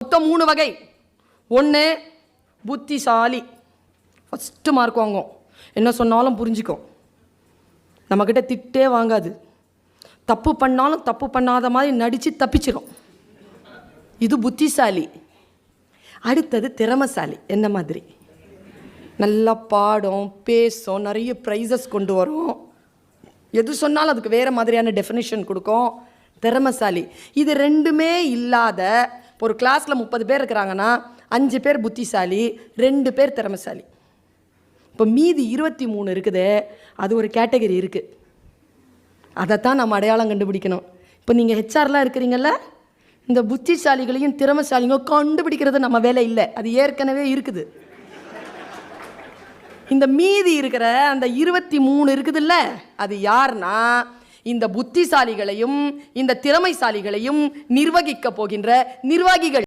மொத்தம் 3 வகை. ஒன்று புத்திசாலி, ஃபஸ்ட்டு மார்க் வாங்கும், என்ன சொன்னாலும் புரிஞ்சுக்கும், நம்மக்கிட்ட திட்டே வாங்காது, தப்பு பண்ணாலும் தப்பு பண்ணாத மாதிரி நடித்து தப்பிச்சிடும். இது புத்திசாலி. அடுத்தது திறமைசாலி. என்ன மாதிரி? நல்லா பாடும், பேசும், நிறைய ப்ரைஸஸ் கொண்டு வரும், எது சொன்னாலும் அதுக்கு வேறு மாதிரியான டெஃபினிஷன் கொடுக்கும். திறமைசாலி. இது ரெண்டுமே இல்லாத ஒரு கிளாஸில் 30 பேர் இருக்கிறாங்கன்னா 5 பேர் புத்திசாலி, 2 பேர் திறமைசாலி. இப்போ மீதி 23 இருக்குது, அது ஒரு கேட்டகரி இருக்குது. அதைத்தான் நம்ம அடையாளம் கண்டுபிடிக்கணும். இப்போ நீங்கள் ஹெச்ஆர்லாம் இருக்கிறீங்கள, இந்த புத்திசாலிகளையும் திறமைசாலியும் கண்டுபிடிக்கிறது நம்ம வேலை இல்லை, அது ஏற்கனவே இருக்குது. இந்த மீதி இருக்கிற அந்த 23 இருக்குதுல்ல, அது யார்னா இந்த புத்திசாலிகளையும் இந்த திறமைசாலிகளையும் நிர்வகிக்க போகின்ற நிர்வாகிகள்.